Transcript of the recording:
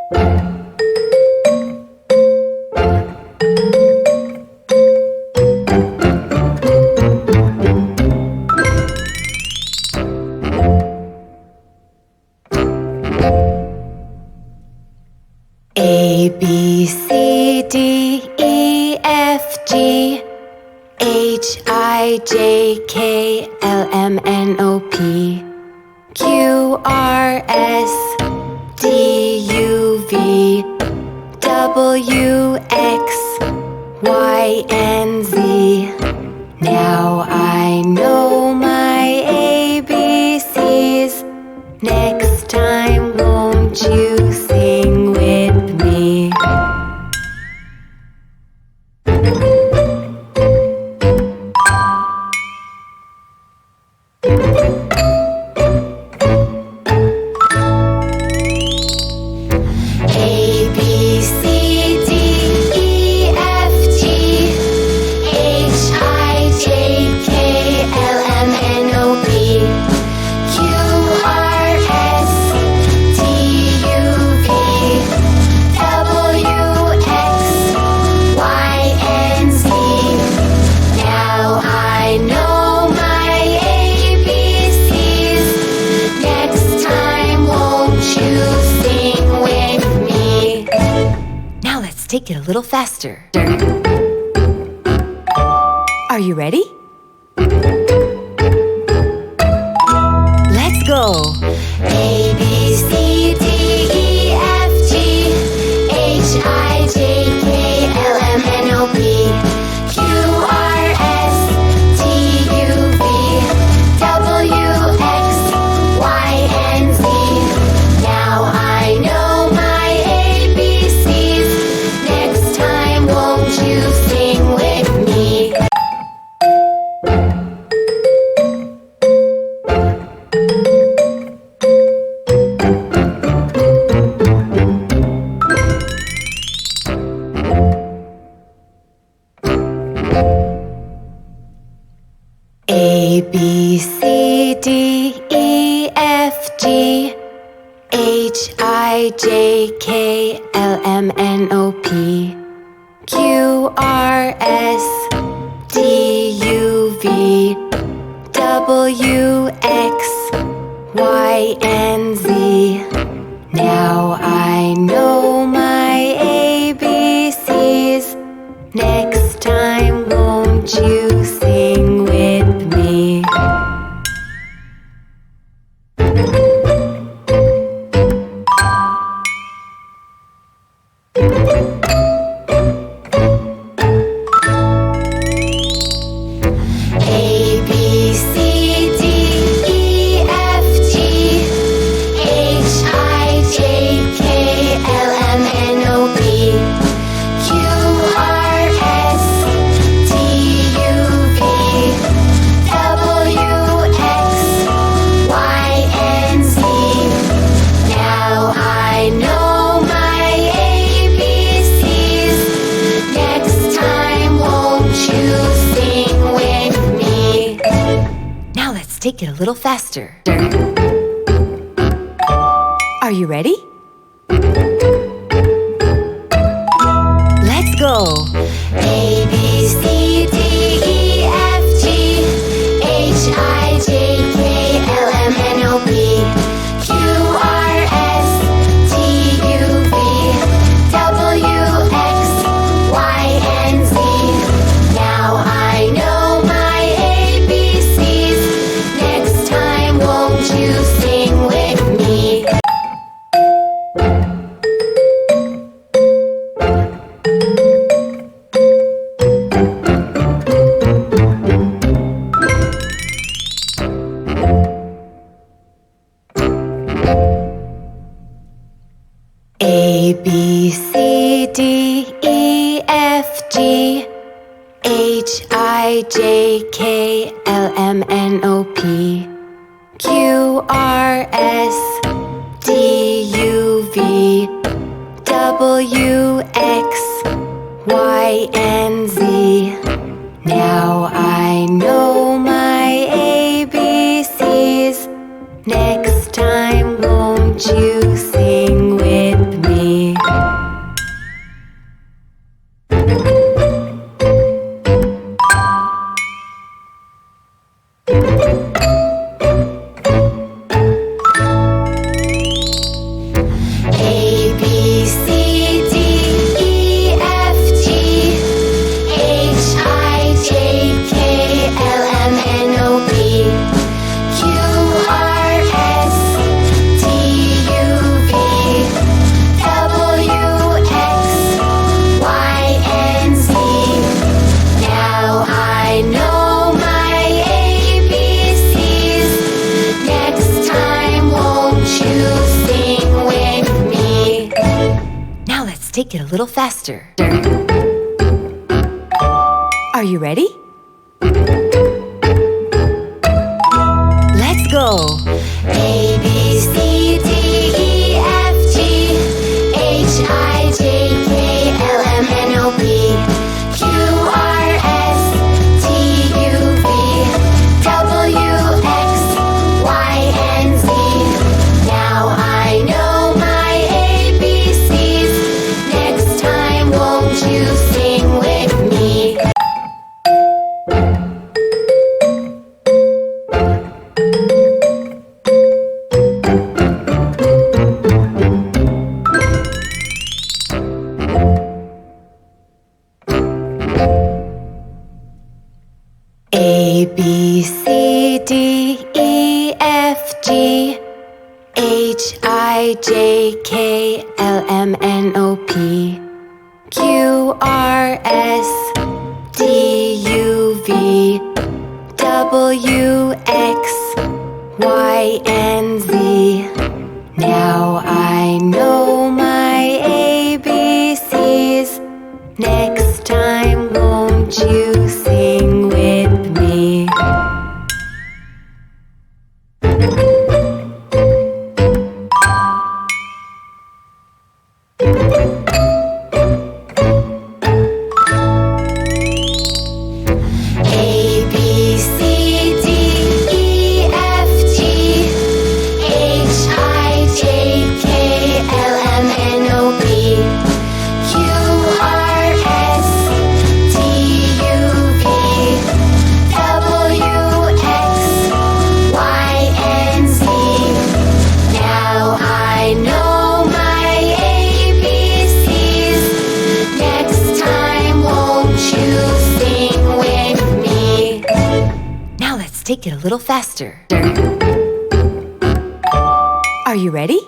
A, B, C, D, E, F, G, H, I, J, K, L, M, N, O, P, Q, R, S, T, U, V, W, X, Y, and Z. Now I know my ABCs. Next time, won't you sing with me? A, B, C, D, E, F, G, H, I, J, K, L, M, N, O, P, Q, R, S, T, U, V, W, X, Y, and Z. Now I know my ABCs. Next time, won't you sing with me? Now let's take it a little faster. Are you ready? Let's go. A, B, C, D, E, F, G, H, I, J, K, L, M, N, O, P, Q, R, S, T, U, V, W, X, Y, and Z. Now I know my ABCs. Next time, won't you sing with me? A, B, C, D, E, F, G, H, I, J, K, L, M, N, O, P, Q, R, S, T, U, V, W, X, Y, and Z. Now I know my ABCs. Next time, won't you sing with me? A, B, C, D, E, F, G, H, I, J, K, L, M, N, O, P, Q, R, S, T, U, V, W, X, Y, and Z. Now I know my ABCs. Next time, won't you sing with me? Now let's take it a little faster. Are you ready? Let's go. A, B, C, D, E, F, G, H, I, J, K, L, M, N, O, P, Q, R, S, T, U, V, W, X, Y, and Z. Now I know my ABCs. Next time, won't you sing with me? A, B, C, D, E, F, G, H, I, J, K, L, M, N, O, P, Q, R, S, T, U, V, W, X, Y, and Z. Now I know my ABCs. Next time, won't you sing with me? take it a little faster. Are you ready? Let's go! A, B, C, D, E, F, G, H, I, J, K, L, M, N, O, P, Q, R, S, T, U, V, W, X, Y, and Z. Now I know my ABCs. Next time, won't you sing with me? A, B, C, D, E, F, G, H, I, J, K, L, M, N, O, P, Q, R, S, T, U, V, W, X, Y, and Z. Now I know my ABCs. Next time, won't you sing with me? A, B, C, D, E, F, G, H, I, J, K, L, M, N, O, P, Q, R, S, T, U, V, W, X, Y, and Z. Now I know my ABCs. Next time, won't you sing with me? Now let's take it a little faster. Are you ready?